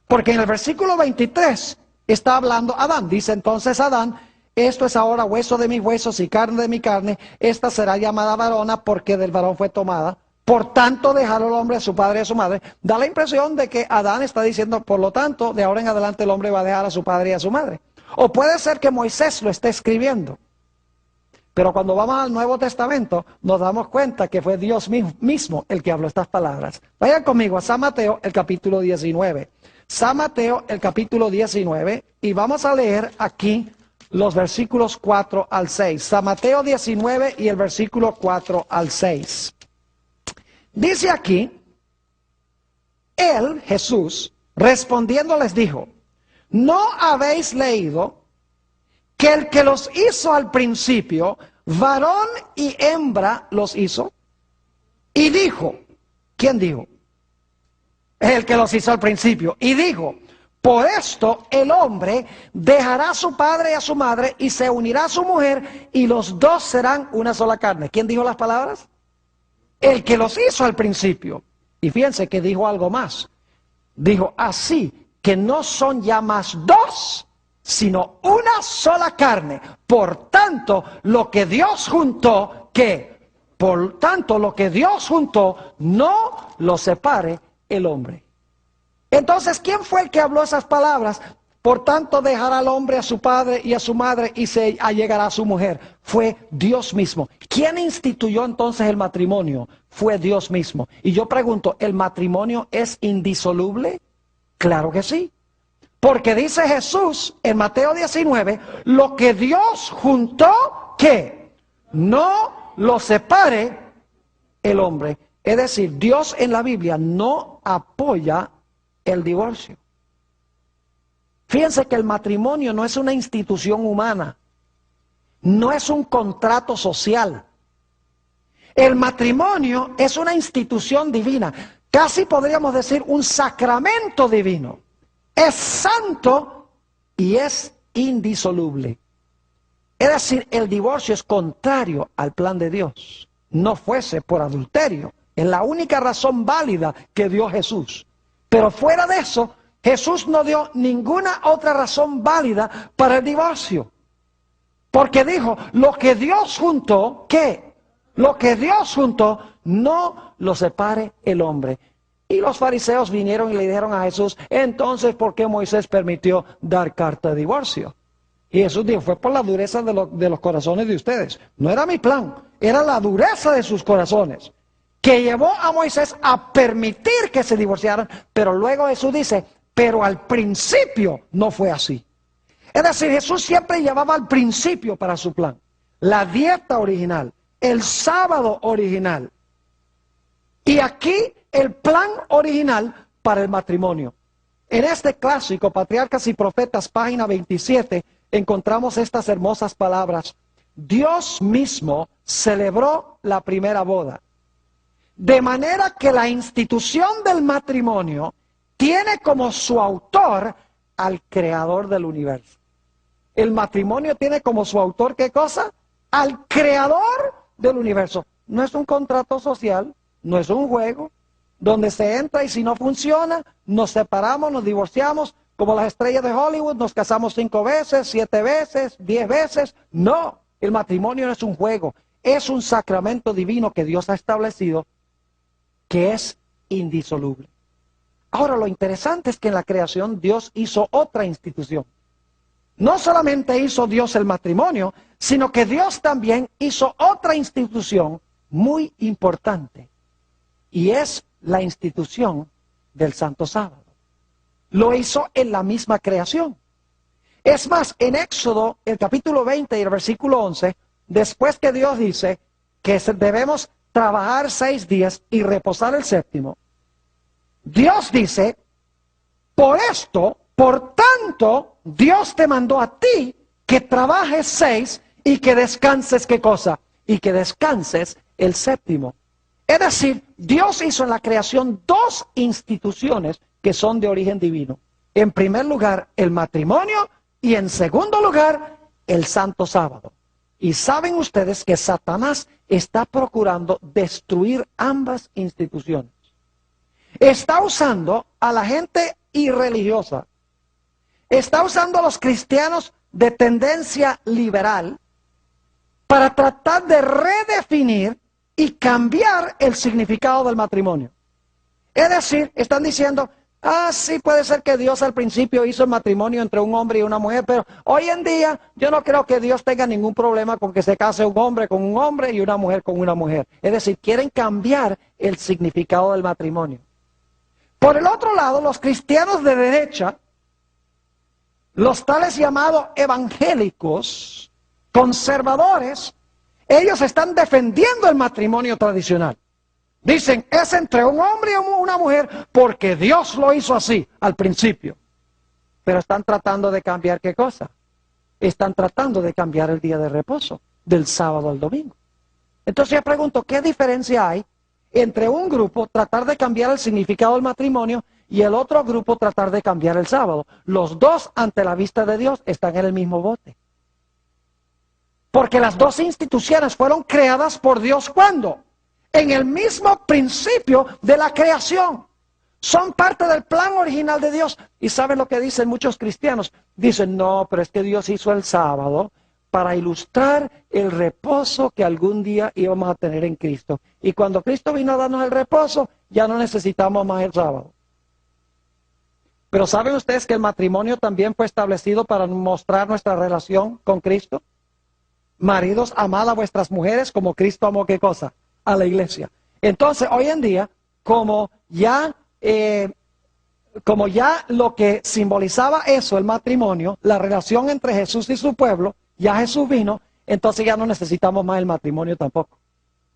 Porque en el versículo 23 está hablando Adán. Dice entonces Adán, esto es ahora hueso de mis huesos y carne de mi carne. Esta será llamada varona porque del varón fue tomada. Por tanto, dejará el hombre a su padre y a su madre. Da la impresión de que Adán está diciendo, por lo tanto, de ahora en adelante el hombre va a dejar a su padre y a su madre. O puede ser que Moisés lo esté escribiendo. Pero cuando vamos al Nuevo Testamento, nos damos cuenta que fue Dios mismo el que habló estas palabras. Vayan conmigo a San Mateo, el capítulo 19. San Mateo, el capítulo 19, y vamos a leer aquí los versículos 4 al 6. San Mateo 19 y el versículo 4 al 6. Dice aquí, él, Jesús, respondiendo les dijo, ¿no habéis leído que el que los hizo al principio, varón y hembra los hizo? Y dijo, ¿quién dijo? El que los hizo al principio. Y dijo, por esto el hombre dejará a su padre y a su madre y se unirá a su mujer y los dos serán una sola carne. ¿Quién dijo las palabras? El que los hizo al principio. Y fíjense que dijo algo más. Dijo, así que no son ya más dos, sino una sola carne. Por tanto, lo que Dios juntó, ¿qué? Por tanto, lo que Dios juntó, no lo separe el hombre. Entonces, ¿quién fue el que habló esas palabras? Por tanto, dejará al hombre a su padre y a su madre y se allegará a su mujer. Fue Dios mismo. ¿Quién instituyó entonces el matrimonio? Fue Dios mismo. Y yo pregunto, ¿el matrimonio es indisoluble? Claro que sí. Porque dice Jesús en Mateo 19, lo que Dios juntó, ¿qué? No lo separe el hombre. Es decir, Dios en la Biblia no apoya el divorcio. Fíjense que el matrimonio no es una institución humana, no es un contrato social. El matrimonio es una institución divina, casi podríamos decir un sacramento divino. Es santo y es indisoluble. Es decir, el divorcio es contrario al plan de Dios. No fuese por adulterio, es la única razón válida que dio Jesús. Pero fuera de eso, Jesús no dio ninguna otra razón válida para el divorcio. Porque dijo, lo que Dios juntó, ¿qué? Lo que Dios juntó, no lo separe el hombre. Y los fariseos vinieron y le dijeron a Jesús, entonces, ¿por qué Moisés permitió dar carta de divorcio? Y Jesús dijo, fue por la dureza de los corazones de ustedes. No era mi plan, era la dureza de sus corazones, que llevó a Moisés a permitir que se divorciaran. Pero luego Jesús dice, pero al principio no fue así. Es decir, Jesús siempre llevaba al principio para su plan. La dieta original, el sábado original. Y aquí el plan original para el matrimonio. En este clásico, Patriarcas y Profetas, página 27, encontramos estas hermosas palabras. Dios mismo celebró la primera boda. De manera que la institución del matrimonio tiene como su autor al creador del universo. El matrimonio tiene como su autor, ¿qué cosa? Al creador del universo. No es un contrato social, no es un juego, donde se entra y si no funciona, nos separamos, nos divorciamos, como las estrellas de Hollywood, nos casamos 5 veces, 7 veces, 10 veces. No, el matrimonio no es un juego, es un sacramento divino que Dios ha establecido, que es indisoluble. Ahora, lo interesante es que en la creación Dios hizo otra institución. No solamente hizo Dios el matrimonio, sino que Dios también hizo otra institución muy importante. Y es la institución del Santo Sábado. Lo hizo en la misma creación. Es más, en Éxodo, el capítulo 20 y el versículo 11, después que Dios dice que debemos trabajar 6 días y reposar el séptimo, Dios dice, por esto, por tanto, Dios te mandó a ti que trabajes 6 y que descanses, ¿qué cosa? Y que descanses el séptimo. Es decir, Dios hizo en la creación 2 instituciones que son de origen divino. En primer lugar, el matrimonio y en segundo lugar, el Santo Sábado. Y saben ustedes que Satanás está procurando destruir ambas instituciones. Está usando a la gente irreligiosa. Está usando a los cristianos de tendencia liberal para tratar de redefinir y cambiar el significado del matrimonio. Es decir, están diciendo Ah, sí, puede ser que Dios al principio hizo el matrimonio entre un hombre y una mujer, pero hoy en día yo no creo que Dios tenga ningún problema con que se case un hombre con un hombre y una mujer con una mujer. Es decir, quieren cambiar el significado del matrimonio. Por el otro lado, los cristianos de derecha, los tales llamados evangélicos, conservadores, ellos están defendiendo el matrimonio tradicional. Dicen, es entre un hombre y una mujer porque Dios lo hizo así al principio. Pero están tratando de cambiar ¿qué cosa? Están tratando de cambiar el día de reposo, del sábado al domingo. Entonces yo pregunto, ¿qué diferencia hay entre un grupo tratar de cambiar el significado del matrimonio y el otro grupo tratar de cambiar el sábado? Los dos, ante la vista de Dios, están en el mismo bote. Porque las dos instituciones fueron creadas por Dios, ¿cuándo? En el mismo principio de la creación. Son parte del plan original de Dios. ¿Y saben lo que dicen muchos cristianos? Dicen, no, pero es que Dios hizo el sábado para ilustrar el reposo que algún día íbamos a tener en Cristo. Y cuando Cristo vino a darnos el reposo, ya no necesitamos más el sábado. Pero ¿saben ustedes que el matrimonio también fue establecido para mostrar nuestra relación con Cristo? Maridos, amad a vuestras mujeres como Cristo amó ¿qué cosa? A la iglesia. Entonces, hoy en día, como ya lo que simbolizaba eso, el matrimonio, la relación entre Jesús y su pueblo, ya Jesús vino, entonces ya no necesitamos más el matrimonio tampoco.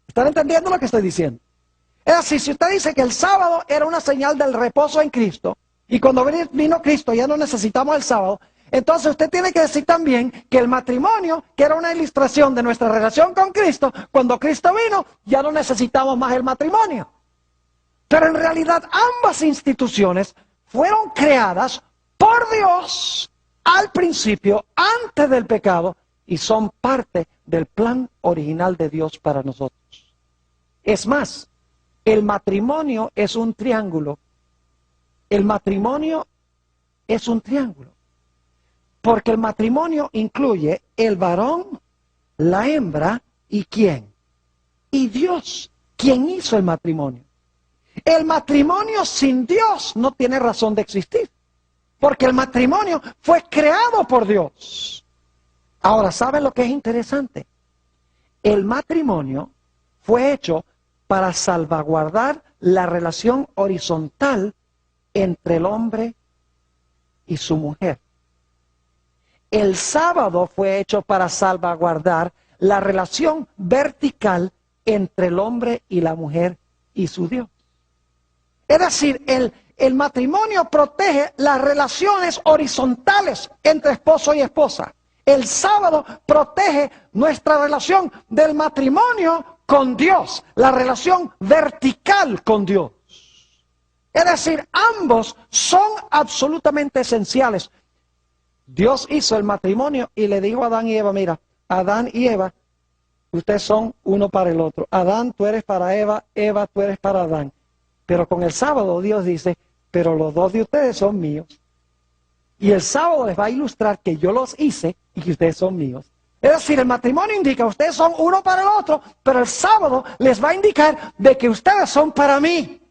¿Están entendiendo lo que estoy diciendo? Es así, si usted dice que el sábado era una señal del reposo en Cristo, y cuando vino Cristo ya no necesitamos el sábado, entonces usted tiene que decir también que el matrimonio, que era una ilustración de nuestra relación con Cristo, cuando Cristo vino, ya no necesitamos más el matrimonio. Pero en realidad ambas instituciones fueron creadas por Dios al principio, antes del pecado, y son parte del plan original de Dios para nosotros. Es más, el matrimonio es un triángulo. El matrimonio es un triángulo. Porque el matrimonio incluye el varón, la hembra y ¿quién? Y Dios, quien hizo el matrimonio. El matrimonio sin Dios no tiene razón de existir. Porque el matrimonio fue creado por Dios. Ahora, ¿saben lo que es interesante? El matrimonio fue hecho para salvaguardar la relación horizontal entre el hombre y su mujer. El sábado fue hecho para salvaguardar la relación vertical entre el hombre y la mujer y su Dios. Es decir, el matrimonio protege las relaciones horizontales entre esposo y esposa. El sábado protege nuestra relación del matrimonio con Dios, la relación vertical con Dios. Es decir, ambos son absolutamente esenciales. Dios hizo el matrimonio y le dijo a Adán y Eva, mira, Adán y Eva, ustedes son uno para el otro. Adán, tú eres para Eva, Eva, tú eres para Adán. Pero con el sábado Dios dice, pero los dos de ustedes son míos. Y el sábado les va a ilustrar que yo los hice y que ustedes son míos. Es decir, el matrimonio indica, ustedes son uno para el otro, pero el sábado les va a indicar de que ustedes son para mí.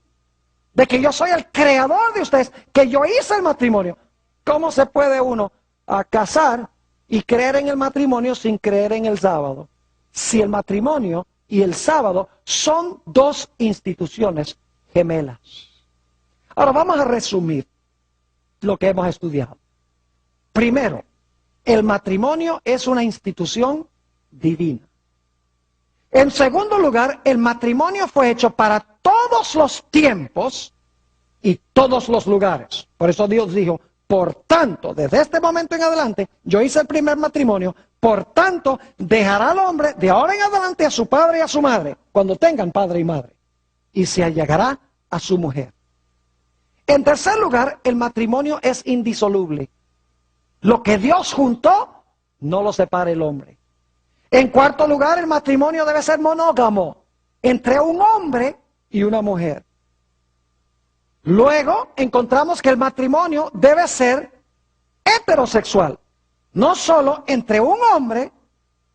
De que yo soy el creador de ustedes, que yo hice el matrimonio. ¿Cómo se puede uno casar y creer en el matrimonio sin creer en el sábado? Si el matrimonio y el sábado son dos instituciones gemelas. Ahora vamos a resumir lo que hemos estudiado. Primero, el matrimonio es una institución divina. En segundo lugar, el matrimonio fue hecho para todos los tiempos y todos los lugares. Por eso Dios dijo, por tanto, desde este momento en adelante, yo hice el primer matrimonio, por tanto, dejará al hombre de ahora en adelante a su padre y a su madre, cuando tengan padre y madre, y se allegará a su mujer. En tercer lugar, el matrimonio es indisoluble. Lo que Dios juntó, no lo separa el hombre. En cuarto lugar, el matrimonio debe ser monógamo, entre un hombre y una mujer. Luego, encontramos que el matrimonio debe ser heterosexual, no solo entre un hombre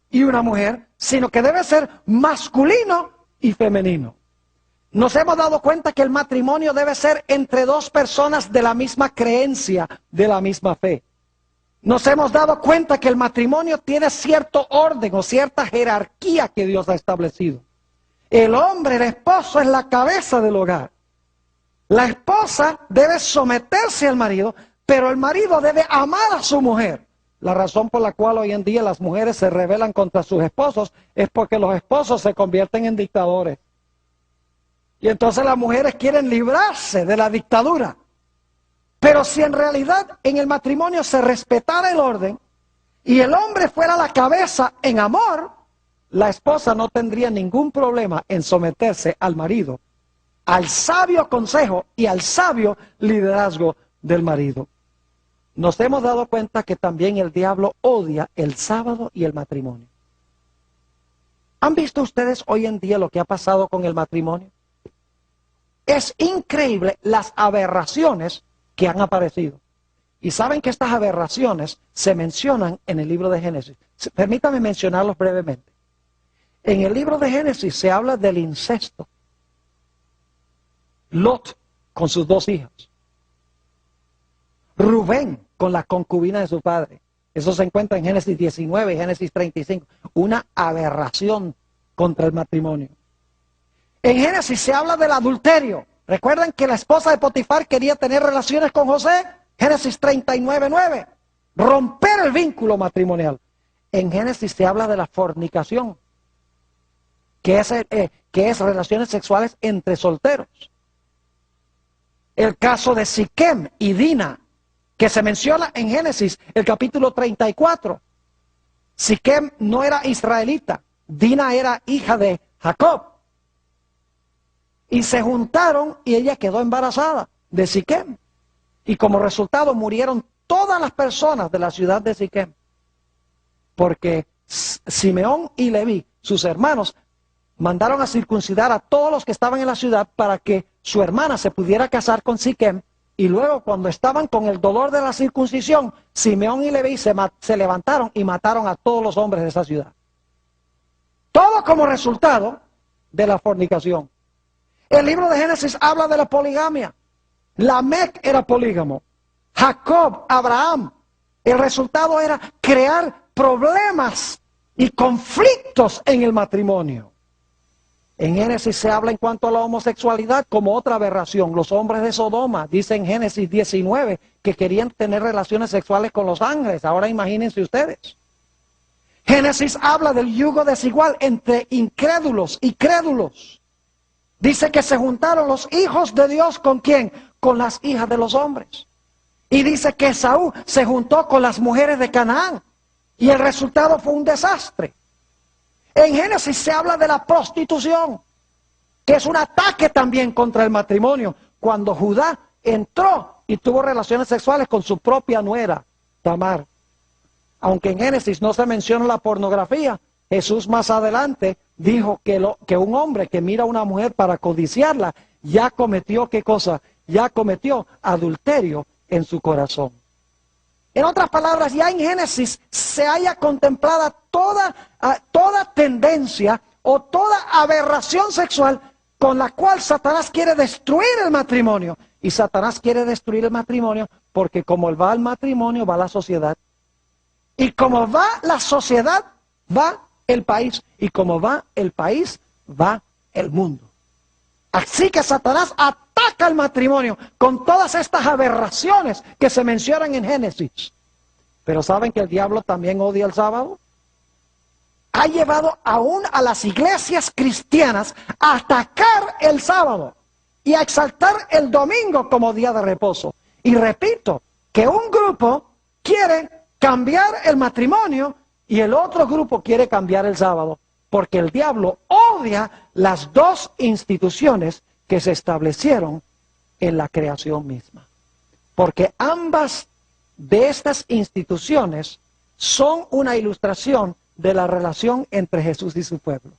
y una mujer, sino que debe ser masculino y femenino. Nos hemos dado cuenta que el matrimonio debe ser entre dos personas de la misma creencia, de la misma fe. Nos hemos dado cuenta que el matrimonio tiene cierto orden o cierta jerarquía que Dios ha establecido. El hombre, el esposo, es la cabeza del hogar. La esposa debe someterse al marido, pero el marido debe amar a su mujer. La razón por la cual hoy en día las mujeres se rebelan contra sus esposos es porque los esposos se convierten en dictadores. Y entonces las mujeres quieren librarse de la dictadura. Pero si en realidad en el matrimonio se respetara el orden y el hombre fuera la cabeza en amor, la esposa no tendría ningún problema en someterse al marido, al sabio consejo y al sabio liderazgo del marido. Nos hemos dado cuenta que también el diablo odia el sábado y el matrimonio. ¿Han visto ustedes hoy en día lo que ha pasado con el matrimonio? Es increíble las aberraciones que han aparecido. Y saben que estas aberraciones se mencionan en el libro de Génesis. Permítame mencionarlos brevemente. En el libro de Génesis se habla del incesto. Lot con sus dos hijas. Rubén con la concubina de su padre. Eso se encuentra en Génesis 19 y Génesis 35. Una aberración contra el matrimonio. En Génesis se habla del adulterio. ¿Recuerdan que la esposa de Potifar quería tener relaciones con José? Génesis 39:9. Romper el vínculo matrimonial. En Génesis se habla de la fornicación, que es relaciones sexuales entre solteros. El caso de Siquem y Dina, que se menciona en Génesis, el capítulo 34. Siquem no era israelita, Dina era hija de Jacob. Y se juntaron y ella quedó embarazada de Siquem. Y como resultado murieron todas las personas de la ciudad de Siquem. Porque Simeón y Leví, sus hermanos, mandaron a circuncidar a todos los que estaban en la ciudad para que su hermana se pudiera casar con Siquem. Y luego cuando estaban con el dolor de la circuncisión, Simeón y Leví se levantaron y mataron a todos los hombres de esa ciudad. Todo como resultado de la fornicación. El libro de Génesis habla de la poligamia. Lamec era polígamo. Jacob, Abraham. El resultado era crear problemas y conflictos en el matrimonio. En Génesis se habla en cuanto a la homosexualidad como otra aberración. Los hombres de Sodoma, dice en Génesis 19, que querían tener relaciones sexuales con los ángeles. Ahora imagínense ustedes. Génesis habla del yugo desigual entre incrédulos y crédulos. Dice que se juntaron los hijos de Dios ¿con quién? Con las hijas de los hombres. Y dice que Esaú se juntó con las mujeres de Canaán. Y el resultado fue un desastre. En Génesis se habla de la prostitución, que es un ataque también contra el matrimonio. Cuando Judá entró y tuvo relaciones sexuales con su propia nuera, Tamar. Aunque en Génesis no se menciona la pornografía, Jesús más adelante dijo que un hombre que mira a una mujer para codiciarla, ya cometió, ¿qué cosa? Ya cometió adulterio en su corazón. En otras palabras, ya en Génesis se haya contemplada toda tendencia o toda aberración sexual con la cual Satanás quiere destruir el matrimonio. Y Satanás quiere destruir el matrimonio porque como va el matrimonio, va la sociedad. Y como va la sociedad, va el país. Y como va el país, va el mundo. Así que Satanás ataca al matrimonio con todas estas aberraciones que se mencionan en Génesis. Pero ¿saben que el diablo también odia el sábado? Ha llevado aún a las iglesias cristianas a atacar el sábado y a exaltar el domingo como día de reposo. Y repito, que un grupo quiere cambiar el matrimonio y el otro grupo quiere cambiar el sábado. Porque el diablo odia las dos instituciones que se establecieron en la creación misma. Porque ambas de estas instituciones son una ilustración de la relación entre Jesús y su pueblo.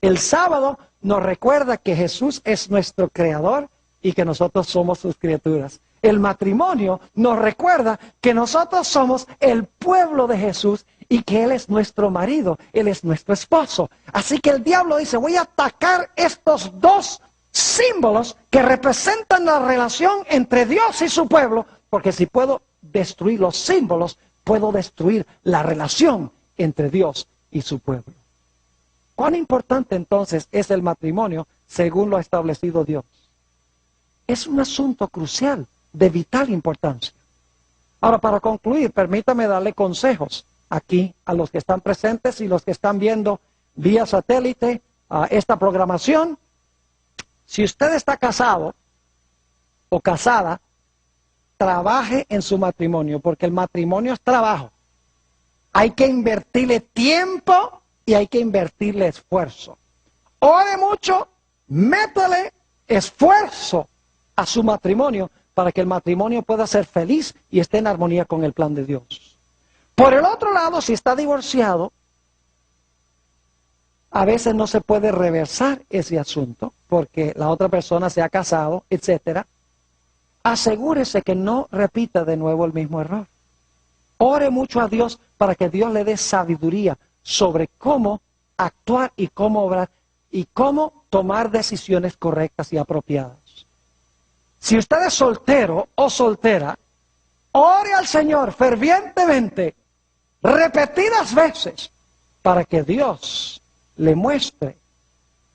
El sábado nos recuerda que Jesús es nuestro creador y que nosotros somos sus criaturas. El matrimonio nos recuerda que nosotros somos el pueblo de Jesús y que Él es nuestro marido, Él es nuestro esposo. Así que el diablo dice, voy a atacar estos dos símbolos que representan la relación entre Dios y su pueblo, porque si puedo destruir los símbolos, puedo destruir la relación entre Dios y su pueblo. ¿Cuán importante entonces es el matrimonio según lo ha establecido Dios? Es un asunto crucial, de vital importancia. Ahora, para concluir, permítame darle consejos aquí a los que están presentes y los que están viendo vía satélite esta programación. Si usted está casado o casada, trabaje en su matrimonio, porque el matrimonio es trabajo. Hay que invertirle tiempo y hay que invertirle esfuerzo. Ore mucho, métale esfuerzo a su matrimonio para que el matrimonio pueda ser feliz y esté en armonía con el plan de Dios. Por el otro lado, si está divorciado, a veces no se puede reversar ese asunto porque la otra persona se ha casado, etc. Asegúrese que no repita de nuevo el mismo error. Ore mucho a Dios para que Dios le dé sabiduría sobre cómo actuar y cómo obrar y cómo tomar decisiones correctas y apropiadas. Si usted es soltero o soltera, ore al Señor fervientemente, repetidas veces, para que Dios le muestre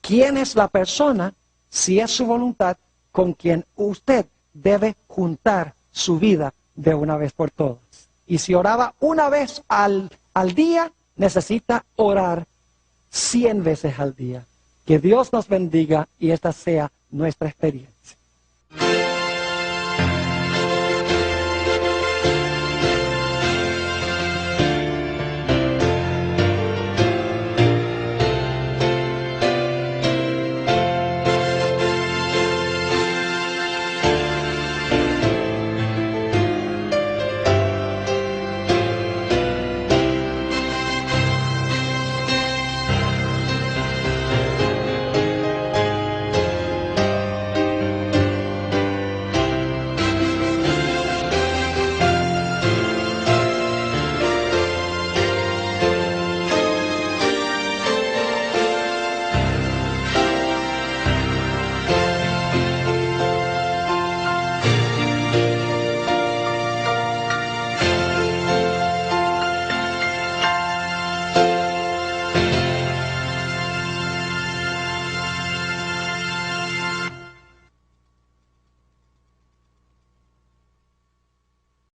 quién es la persona, si es su voluntad, con quien usted debe juntar su vida de una vez por todas. Y si oraba una vez al día, necesita orar 100 veces al día. Que Dios nos bendiga y esta sea nuestra experiencia.